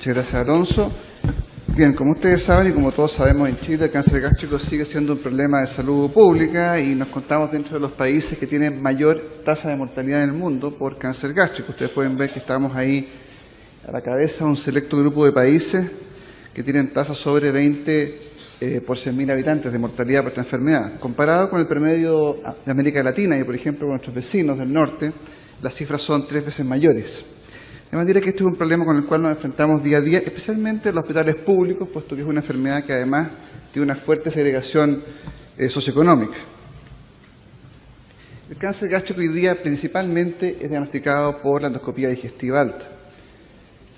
Muchas gracias, Alonso. Bien, como ustedes saben y como todos sabemos, en Chile el cáncer gástrico sigue siendo un problema de salud pública y nos contamos dentro de los países que tienen mayor tasa de mortalidad en el mundo por cáncer gástrico. Ustedes pueden ver que estamos ahí a la cabeza de un selecto grupo de países que tienen tasas sobre 20 por 100.000 habitantes de mortalidad por esta enfermedad. Comparado con el promedio de América Latina y, por ejemplo, con nuestros vecinos del norte, las cifras son 3 veces mayores. De manera que este es un problema con el cual nos enfrentamos día a día, especialmente en los hospitales públicos, puesto que es una enfermedad que además tiene una fuerte segregación socioeconómica. El cáncer gástrico hoy día principalmente es diagnosticado por la endoscopía digestiva alta.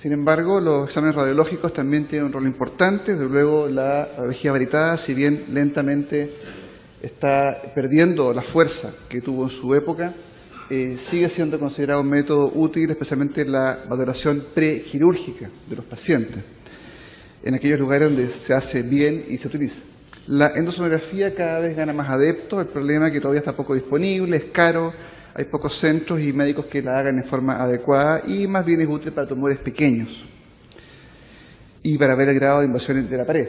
Sin embargo, los exámenes radiológicos también tienen un rol importante. Desde luego, la radiología varitada, si bien lentamente está perdiendo la fuerza que tuvo en su época, sigue siendo considerado un método útil, especialmente en la valoración prequirúrgica de los pacientes, en aquellos lugares donde se hace bien y se utiliza. La endosonografía cada vez gana más adeptos. El problema es que todavía está poco disponible, es caro, hay pocos centros y médicos que la hagan en forma adecuada y más bien es útil para tumores pequeños y para ver el grado de invasión de la pared.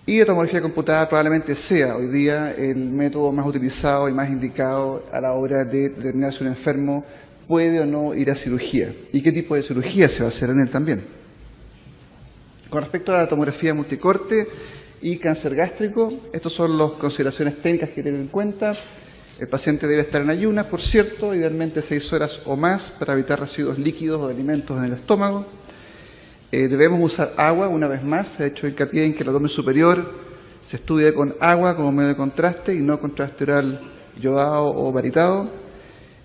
Y la tomografía computada probablemente sea hoy día el método más utilizado y más indicado a la hora de determinar si un enfermo puede o no ir a cirugía y qué tipo de cirugía se va a hacer en él también. Con respecto a la tomografía multicorte y cáncer gástrico, estas son las consideraciones técnicas que tener en cuenta. El paciente debe estar en ayunas, por cierto, idealmente 6 horas o más para evitar residuos líquidos o de alimentos en el estómago. Debemos usar agua, una vez más, se ha hecho hincapié en que el abdomen superior se estudia con agua como medio de contraste y no contraste oral yodado o varitado.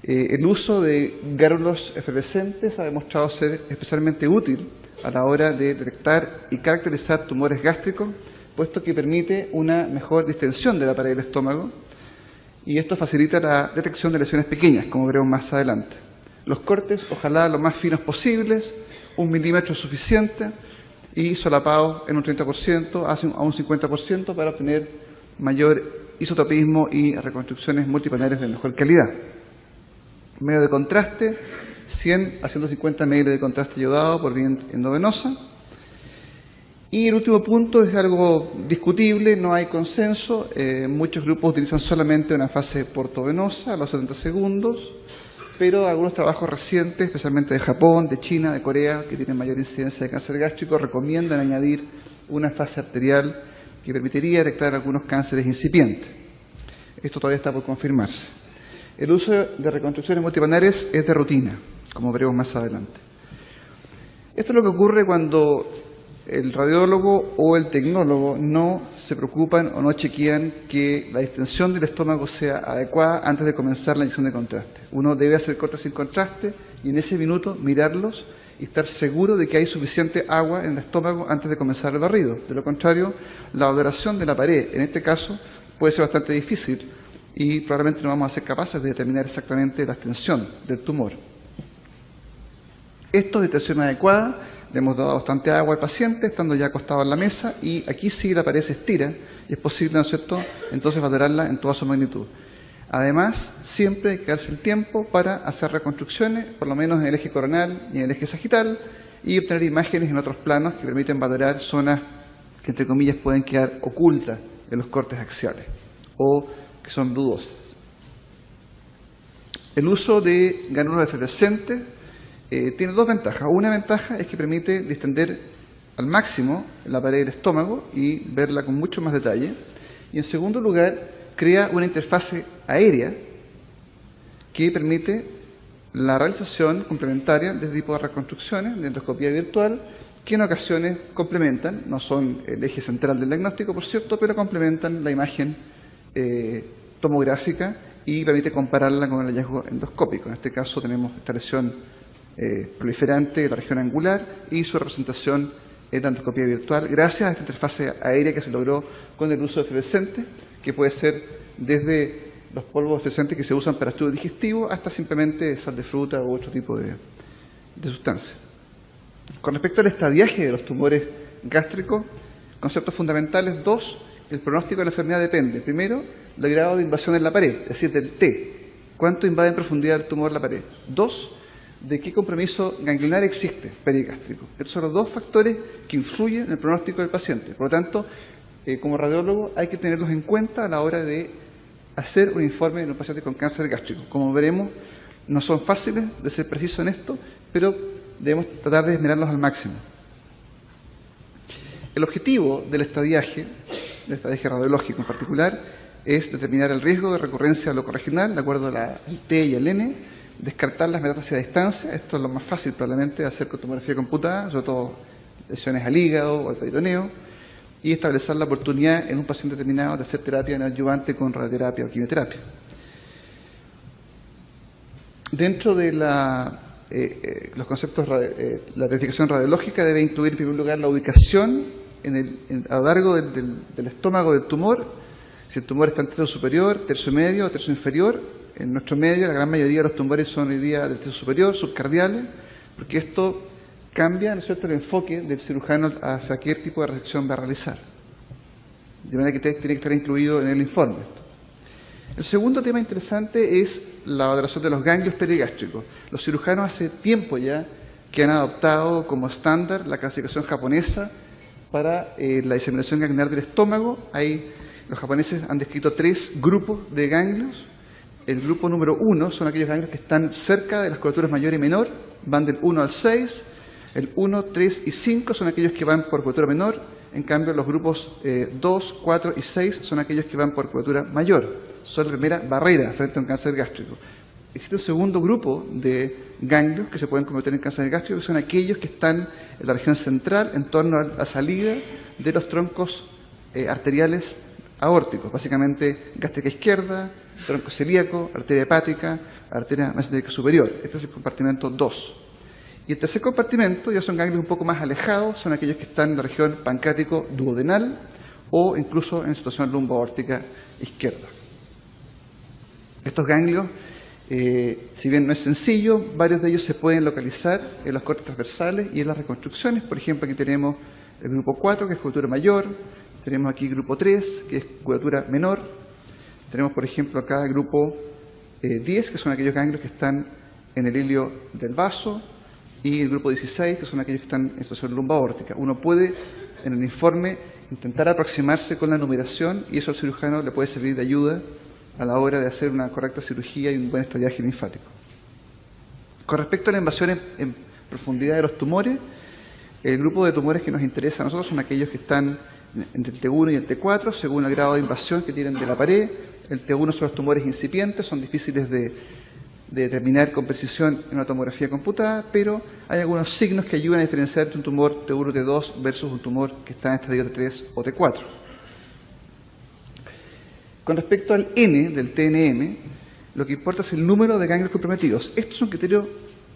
El uso de gánulos efervescentes ha demostrado ser especialmente útil a la hora de detectar y caracterizar tumores gástricos, puesto que permite una mejor distensión de la pared del estómago y esto facilita la detección de lesiones pequeñas, como veremos más adelante. Los cortes, ojalá lo más finos posibles, 1 milímetro es suficiente y solapados en un 30% a un 50% para obtener mayor isotopismo y reconstrucciones multipanares de mejor calidad. Medio de contraste, 100 a 150 ml de contraste yodado por vía endovenosa. Y el último punto es algo discutible, no hay consenso. Muchos grupos utilizan solamente una fase portovenosa a los 70 segundos. Pero algunos trabajos recientes, especialmente de Japón, de China, de Corea, que tienen mayor incidencia de cáncer gástrico, recomiendan añadir una fase arterial que permitiría detectar algunos cánceres incipientes. Esto todavía está por confirmarse. El uso de reconstrucciones multipanares es de rutina, como veremos más adelante. Esto es lo que ocurre cuando el radiólogo o el tecnólogo no se preocupan o no chequean que la distensión del estómago sea adecuada antes de comenzar la inyección de contraste. Uno debe hacer cortes sin contraste y en ese minuto mirarlos y estar seguro de que hay suficiente agua en el estómago antes de comenzar el barrido. De lo contrario, la valoración de la pared, en este caso, puede ser bastante difícil y probablemente no vamos a ser capaces de determinar exactamente la extensión del tumor. Esto es distensión adecuada. Le hemos dado bastante agua al paciente, estando ya acostado en la mesa, y aquí sí la pared se estira, y es posible, ¿no es cierto?, entonces valorarla en toda su magnitud. Además, siempre hay que darse el tiempo para hacer reconstrucciones, por lo menos en el eje coronal y en el eje sagital, y obtener imágenes en otros planos que permiten valorar zonas que, entre comillas, pueden quedar ocultas en los cortes axiales, o que son dudosas. El uso de gánulos efervescentes tiene dos ventajas. Una ventaja es que permite distender al máximo la pared del estómago y verla con mucho más detalle. Y en segundo lugar, crea una interfase aérea que permite la realización complementaria de este tipo de reconstrucciones de endoscopía virtual que en ocasiones complementan, no son el eje central del diagnóstico, por cierto, pero complementan la imagen tomográfica y permite compararla con el hallazgo endoscópico. En este caso tenemos esta lesión proliferante de la región angular y su representación en la endoscopía virtual gracias a esta interfase aérea que se logró con el uso de efervescentes, que puede ser desde los polvos efervescentes que se usan para estudios digestivos hasta simplemente sal de fruta u otro tipo de sustancia. Con respecto al estadiaje de los tumores gástricos, conceptos fundamentales: 2, el pronóstico de la enfermedad depende, primero, del grado de invasión en la pared, es decir, del T, cuánto invade en profundidad el tumor la pared. 2, de qué compromiso ganglionar existe perigástrico. Estos son los dos factores que influyen en el pronóstico del paciente. Por lo tanto, como radiólogo hay que tenerlos en cuenta a la hora de hacer un informe de un paciente con cáncer gástrico. Como veremos, no son fáciles de ser precisos en esto, pero debemos tratar de esmerarlos al máximo. El objetivo del estadiaje radiológico en particular, es determinar el riesgo de recurrencia locorregional de acuerdo al T y al N, descartar las metástasis a distancia. Esto es lo más fácil probablemente de hacer con tomografía computada, sobre todo lesiones al hígado o al peritoneo, y establecer la oportunidad en un paciente determinado de hacer terapia neoadyuvante con radioterapia o quimioterapia. Dentro de los conceptos, la identificación radiológica debe incluir en primer lugar la ubicación a lo largo del estómago del tumor, si el tumor está en tercio superior, tercio medio o tercio inferior. En nuestro medio, la gran mayoría de los tumores son hoy día del tercio superior, subcardiales, porque esto cambia, ¿no es cierto?, el enfoque del cirujano hacia qué tipo de resección va a realizar. De manera que tiene que estar incluido en el informe. El segundo tema interesante es la valoración de los ganglios perigástricos. Los cirujanos hace tiempo ya que han adoptado como estándar la clasificación japonesa para la diseminación ganglionar del estómago. Los japoneses han descrito 3 grupos de ganglios. El grupo número 1 son aquellos ganglios que están cerca de las curvaturas mayor y menor, van del 1 al 6. El 1, 3 y 5 son aquellos que van por curvatura menor. En cambio, los grupos 2, 4 y 6 son aquellos que van por curvatura mayor. Son la primera barrera frente a un cáncer gástrico. Existe un segundo grupo de ganglios que se pueden convertir en cáncer gástrico, que son aquellos que están en la región central, en torno a la salida de los troncos arteriales aórticos, básicamente gástrica izquierda, tronco celíaco, arteria hepática, arteria mesentérica superior. Este es el compartimento 2. Y el tercer compartimento ya son ganglios un poco más alejados, son aquellos que están en la región pancreático-duodenal o incluso en situación lumbo-aórtica izquierda. Estos ganglios, si bien no es sencillo, varios de ellos se pueden localizar en los cortes transversales y en las reconstrucciones. Por ejemplo, aquí tenemos el grupo 4, que es curvatura mayor, tenemos aquí el grupo 3, que es curvatura menor, tenemos, por ejemplo, acá el grupo 10, que son aquellos ganglios que están en el hilio del vaso, y el grupo 16, que son aquellos que están en situación lumbo-aórtica. Uno puede, en el informe, intentar aproximarse con la numeración y eso al cirujano le puede servir de ayuda a la hora de hacer una correcta cirugía y un buen estadiaje linfático. Con respecto a la invasión en profundidad de los tumores, el grupo de tumores que nos interesa a nosotros son aquellos que están entre el T1 y el T4, según el grado de invasión que tienen de la pared. El T1 son los tumores incipientes, son difíciles de determinar con precisión en una tomografía computada, pero hay algunos signos que ayudan a diferenciar entre un tumor T1 o T2 versus un tumor que está en estadio T3 o T4. Con respecto al N del TNM, lo que importa es el número de ganglios comprometidos. Esto es un criterio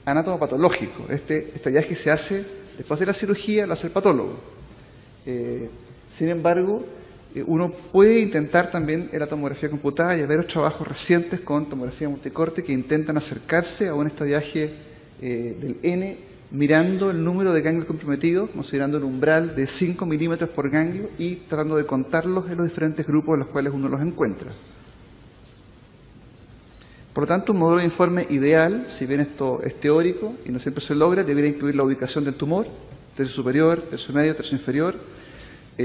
anatomopatológico. Este estadiaje se hace después de la cirugía, lo hace el patólogo. Sin embargo, uno puede intentar también en la tomografía computada y ver trabajos recientes con tomografía multicorte que intentan acercarse a un estadiaje del N mirando el número de ganglios comprometidos, considerando el umbral de 5 milímetros por ganglio y tratando de contarlos en los diferentes grupos en los cuales uno los encuentra. Por lo tanto, un modelo de informe ideal, si bien esto es teórico y no siempre se logra, debería incluir la ubicación del tumor, tercio superior, tercio medio, tercio inferior,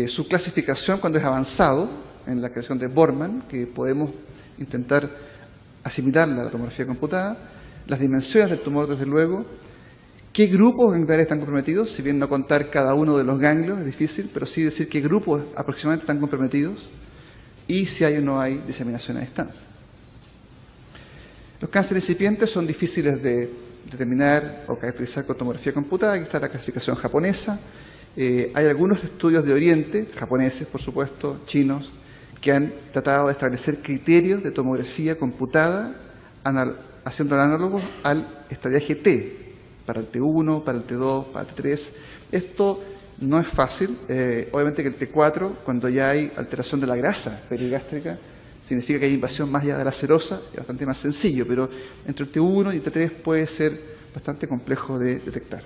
su clasificación cuando es avanzado, en la creación de Borman, que podemos intentar asimilarla a la tomografía computada, las dimensiones del tumor, desde luego, qué grupos gangliares están comprometidos, si bien no contar cada uno de los ganglios es difícil, pero sí decir qué grupos aproximadamente están comprometidos y si hay o no hay diseminación a distancia. Los cánceres incipientes son difíciles de determinar o caracterizar con tomografía computada. Aquí está la clasificación japonesa. Hay algunos estudios de Oriente, japoneses por supuesto, chinos, que han tratado de establecer criterios de tomografía computada haciendo análogos al estadiaje T, para el T1, para el T2, para el T3. Esto no es fácil. Obviamente que el T4, cuando ya hay alteración de la grasa perigástrica, significa que hay invasión más allá de la serosa, es bastante más sencillo, pero entre el T1 y el T3 puede ser bastante complejo de detectar.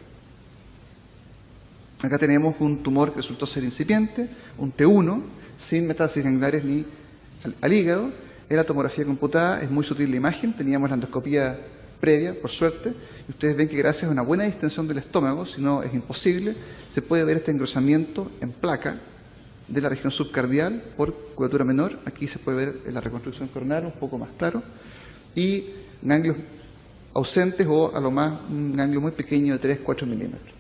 Acá tenemos un tumor que resultó ser incipiente, un T1, sin metástasis gangliares ni al hígado. En la tomografía computada es muy sutil la imagen, teníamos la endoscopía previa, por suerte, y ustedes ven que gracias a una buena distensión del estómago, si no es imposible, se puede ver este engrosamiento en placa de la región subcardial por curvatura menor. Aquí se puede ver en la reconstrucción coronar un poco más claro, y ganglios ausentes o a lo más un ganglio muy pequeño de 3-4 milímetros.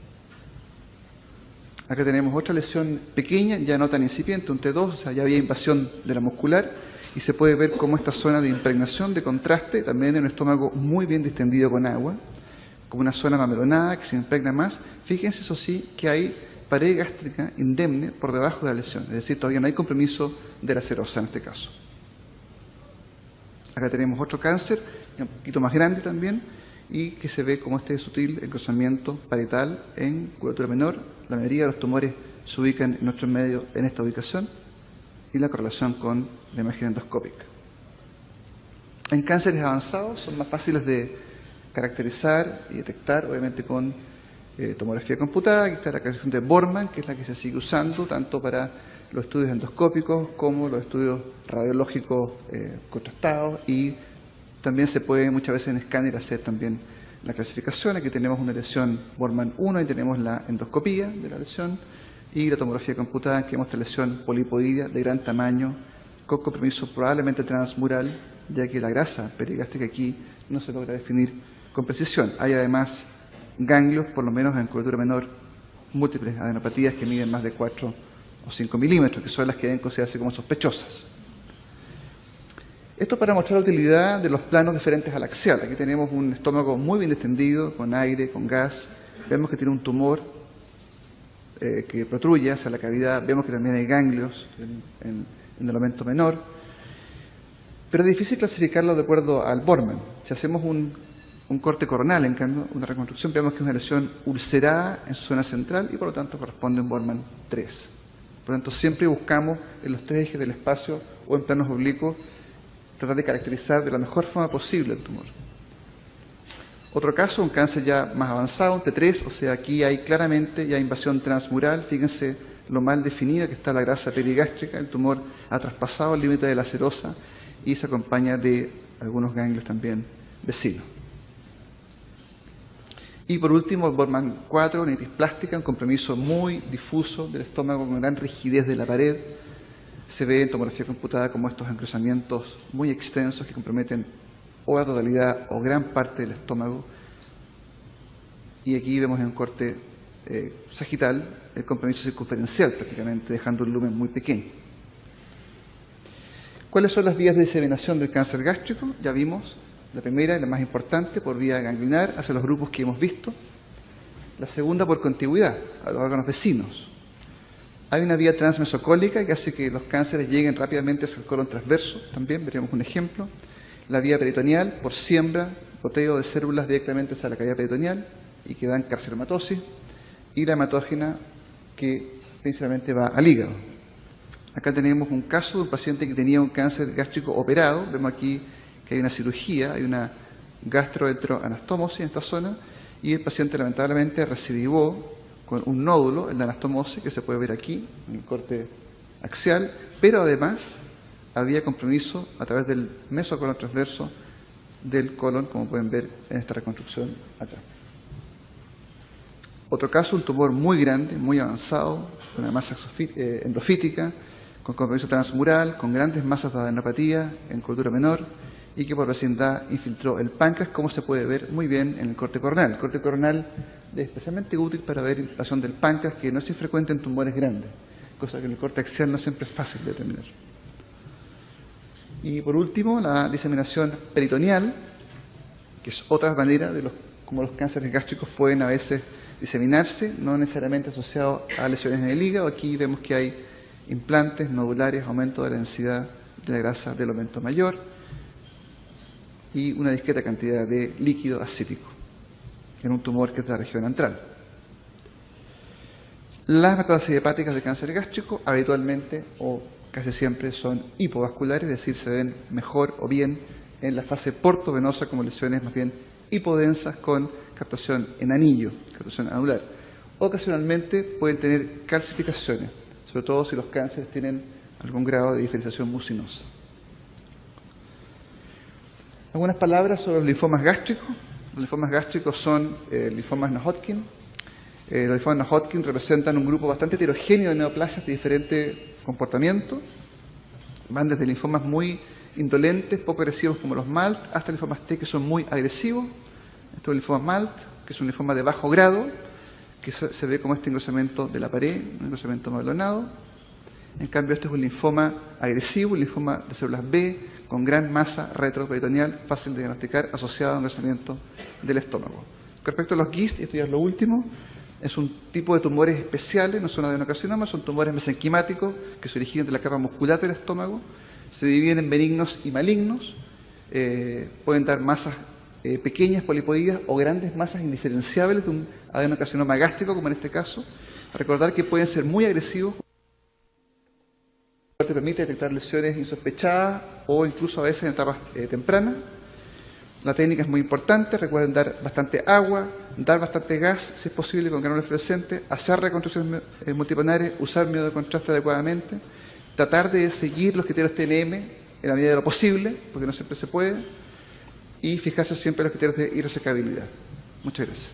Acá tenemos otra lesión pequeña, ya no tan incipiente, un T2, o sea, ya había invasión de la muscular, y se puede ver cómo esta zona de impregnación, de contraste, también en un estómago muy bien distendido con agua, como una zona mamelonada que se impregna más. Fíjense, eso sí, que hay pared gástrica indemne por debajo de la lesión, es decir, todavía no hay compromiso de la serosa en este caso. Acá tenemos otro cáncer, un poquito más grande también, y que se ve como este sutil engrosamiento parietal en curvatura menor. La mayoría de los tumores se ubican en nuestro medio en esta ubicación, y la correlación con la imagen endoscópica. En cánceres avanzados son más fáciles de caracterizar y detectar, obviamente con tomografía computada. Aquí está la clasificación de Borman, que es la que se sigue usando tanto para los estudios endoscópicos como los estudios radiológicos contrastados, y también se puede muchas veces en escáner hacer también la clasificación. Aquí tenemos una lesión Borman 1 y tenemos la endoscopía de la lesión y la tomografía computada, que muestra lesión polipoidea de gran tamaño con compromiso probablemente transmural, ya que la grasa perigástrica aquí no se logra definir con precisión. Hay además ganglios, por lo menos en curvatura menor, múltiples adenopatías que miden más de 4 o 5 milímetros, que son las que deben considerarse como sospechosas. Esto para mostrar la utilidad de los planos diferentes al axial. Aquí tenemos un estómago muy bien distendido, con aire, con gas. Vemos que tiene un tumor que protruye hacia la cavidad. Vemos que también hay ganglios en el elemento menor. Pero es difícil clasificarlo de acuerdo al Borman. Si hacemos un corte coronal, en cambio, una reconstrucción, vemos que es una lesión ulcerada en su zona central y por lo tanto corresponde a un Borman 3. Por lo tanto, siempre buscamos en los tres ejes del espacio o en planos oblicuos tratar de caracterizar de la mejor forma posible el tumor. Otro caso, un cáncer ya más avanzado, un T3, o sea, aquí hay claramente ya invasión transmural. Fíjense lo mal definida que está la grasa perigástrica. El tumor ha traspasado el límite de la serosa y se acompaña de algunos ganglios también vecinos. Y por último, el Borman 4, una itis plástica, un compromiso muy difuso del estómago con gran rigidez de la pared. Se ve en tomografía computada como estos engrosamientos muy extensos que comprometen o la totalidad o gran parte del estómago. Y aquí vemos en un corte sagital el compromiso circunferencial prácticamente, dejando un lumen muy pequeño. ¿Cuáles son las vías de diseminación del cáncer gástrico? Ya vimos la primera y la más importante, por vía ganglionar hacia los grupos que hemos visto. La segunda por contigüidad a los órganos vecinos. Hay una vía transmesocólica que hace que los cánceres lleguen rápidamente hacia el colon transverso, también veremos un ejemplo. La vía peritoneal por siembra, goteo de células directamente hacia la cavidad peritoneal y que dan carcinomatosis. Y la hematógena, que principalmente va al hígado. Acá tenemos un caso de un paciente que tenía un cáncer gástrico operado. Vemos aquí que hay una cirugía, hay una gastroenteroanastomosis en esta zona, y el paciente lamentablemente recidivó con un nódulo, el de anastomosis, que se puede ver aquí, en el corte axial, pero además había compromiso a través del mesocolon transverso del colon, como pueden ver en esta reconstrucción acá. Otro caso, un tumor muy grande, muy avanzado, con una masa endofítica, con compromiso transmural, con grandes masas de adenopatía en cultura menor, y que por vecindad infiltró el páncreas, como se puede ver muy bien en el corte coronal. El corte coronal es especialmente útil para ver infiltración del páncreas, que no es infrecuente en tumores grandes, cosa que en el corte axial no siempre es fácil de determinar. Y por último, la diseminación peritoneal, que es otra manera de como los cánceres gástricos pueden a veces diseminarse, no necesariamente asociado a lesiones en el hígado. Aquí vemos que hay implantes nodulares, aumento de la densidad de la grasa del aumento mayor y una discreta cantidad de líquido acítico en un tumor que es de la región antral. Las metastasis hepáticas de cáncer gástrico habitualmente o casi siempre son hipovasculares, es decir, se ven mejor o bien en la fase portovenosa como lesiones más bien hipodensas con captación en anillo, captación anular. Ocasionalmente pueden tener calcificaciones, sobre todo si los cánceres tienen algún grado de diferenciación mucinosa. Algunas palabras sobre los linfomas gástricos. Los linfomas gástricos son linfomas no-Hodgkin. Los linfomas no-Hodgkin representan un grupo bastante heterogéneo de neoplasias de diferente comportamiento. Van desde linfomas muy indolentes, poco agresivos como los MALT, hasta linfomas T que son muy agresivos. Esto es el linfoma MALT, que es un linfoma de bajo grado, que se ve como este engrosamiento de la pared, un engrosamiento malonado. En cambio, este es un linfoma agresivo, un linfoma de células B, con gran masa retroperitoneal, fácil de diagnosticar, asociado a engrosamiento del estómago. Con respecto a los GIST, y esto ya es lo último, es un tipo de tumores especiales, no son adenocarcinomas, son tumores mesenquimáticos que se originan de la capa muscular del estómago, se dividen en benignos y malignos, pueden dar masas pequeñas, polipoides, o grandes masas indiferenciables de un adenocarcinoma gástrico, como en este caso. Recordar que pueden ser muy agresivos, te permite detectar lesiones insospechadas o incluso a veces en etapas tempranas. La técnica es muy importante, recuerden dar bastante agua, dar bastante gas, si es posible, con granulos fluorescentes, hacer reconstrucciones multipolares, usar miedo de contraste adecuadamente, tratar de seguir los criterios TNM en la medida de lo posible, porque no siempre se puede, y fijarse siempre en los criterios de irresecabilidad. Muchas gracias.